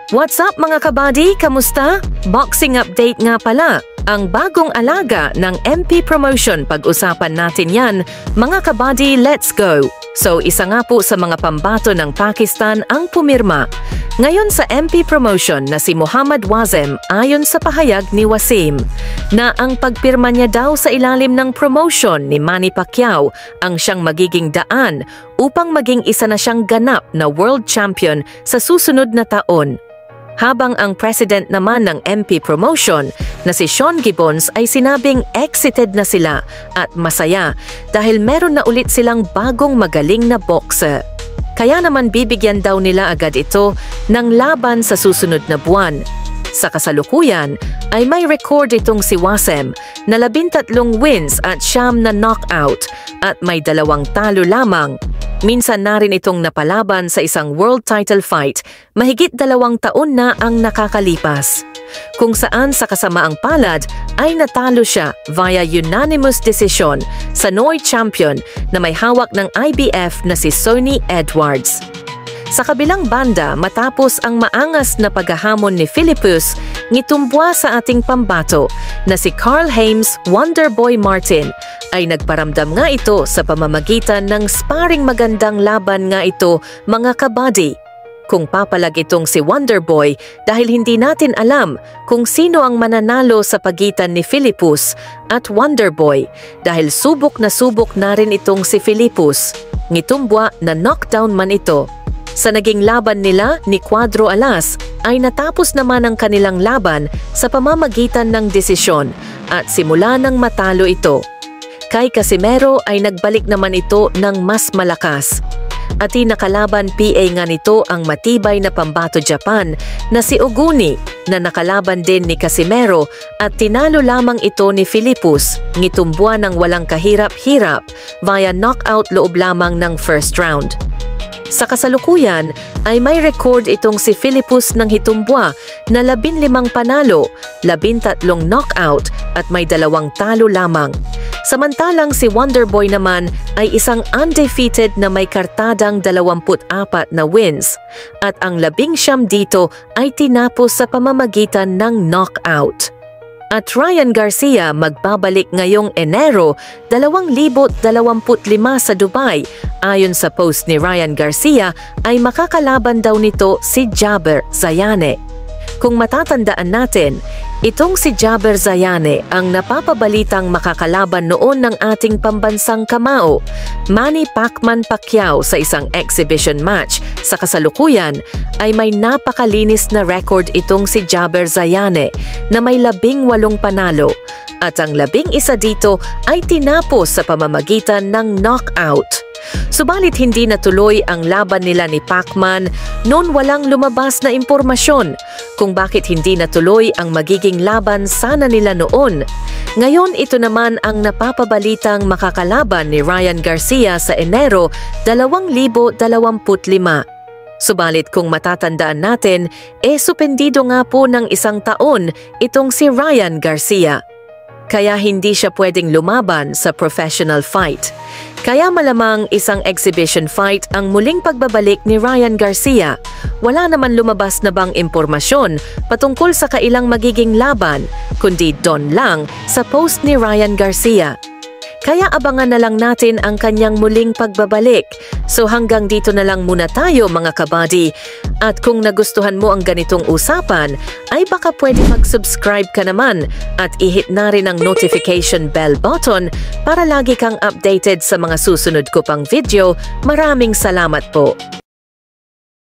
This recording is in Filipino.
What's up mga kabady? Kamusta? Boxing update nga pala. Ang bagong alaga ng MP Promotion, pag-usapan natin yan. Mga kabady, let's go! So isa nga po sa mga pambato ng Pakistan ang pumirma. Ngayon sa MP Promotion na si Muhammad Wasim, ayon sa pahayag ni Wasim, na ang pagpirma niya daw sa ilalim ng promotion ni Manny Pacquiao ang siyang magiging daan upang maging isa na siyang ganap na world champion sa susunod na taon. Habang ang president naman ng MP Promotion na si Sean Gibbons ay sinabing excited na sila at masaya dahil meron na ulit silang bagong magaling na boxer. Kaya naman bibigyan daw nila agad ito ng laban sa susunod na buwan. Sa kasalukuyan ay may record itong si Wasim na 13 wins at 9 na knockout at may 2 talo lamang. Minsan na rin itong napalaban sa isang world title fight, mahigit 2 taon na ang nakakalipas. Kung saan sa kasamaang palad ay natalo siya via unanimous decision sa Noy champion na may hawak ng IBF na si Sonny Edwards. Sa kabilang banda, matapos ang maangas na paghahamon ni Philippus, ngitumbwa sa ating pambato na si Carl Hames Wonderboy Martin ay nagparamdam nga ito sa pamamagitan ng sparring magandang laban nga ito mga kabady. Kung papalag itong si Wonderboy dahil hindi natin alam kung sino ang mananalo sa pagitan ni Philippus at Wonderboy dahil subok na rin itong si Philippus. Ngitumbwa na knockdown man ito. Sa naging laban nila ni Cuadro Alas ay natapos naman ang kanilang laban sa pamamagitan ng desisyon at simula nang matalo ito. Kay Casimero ay nagbalik naman ito ng mas malakas. At nakalaban PA nga nito ang matibay na pambato Japan na si Oguni na nakalaban din ni Casimero at tinalo lamang ito ni Philippus, ngitumbwa ng walang kahirap-hirap via knockout loob lamang ng first round. Sa kasalukuyan ay may record itong si Philippus ng hitumbwa na 15 panalo, 13 knockout at may 2 talo lamang. Samantalang si Wonderboy naman ay isang undefeated na may kartadang 24 na wins at ang 19 dito ay tinapos sa pamamagitan ng knockout. At Ryan Garcia magbabalik ngayong Enero 2025 sa Dubai. Ayon sa post ni Ryan Garcia ay makakalaban daw nito si Jaber Zayane. Kung matatandaan natin, itong si Jaber Zayane ang napapabalitang makakalaban noon ng ating pambansang kamao, Manny Pacquiao sa isang exhibition match. Sa kasalukuyan ay may napakalinis na record itong si Jaber Zayane na may 18 panalo at ang 11 dito ay tinapos sa pamamagitan ng knockout. Subalit hindi natuloy ang laban nila ni Pacman noon walang lumabas na impormasyon kung bakit hindi natuloy ang magiging laban sana nila noon. Ngayon ito naman ang napapabalitang makakalaban ni Ryan Garcia sa Enero 2025. Subalit kung matatandaan natin, supendido nga po ng 1 taon itong si Ryan Garcia. Kaya hindi siya pwedeng lumaban sa professional fight. Kaya malamang isang exhibition fight ang muling pagbabalik ni Ryan Garcia. Wala naman lumabas na bang impormasyon patungkol sa kailang magiging laban, kundi doon lang sa post ni Ryan Garcia. Kaya abangan na lang natin ang kanyang muling pagbabalik. So hanggang dito na lang muna tayo mga kabady. At kung nagustuhan mo ang ganitong usapan, ay baka pwede mag-subscribe ka naman at i-hit na rin ang notification bell button para lagi kang updated sa mga susunod ko pang video. Maraming salamat po.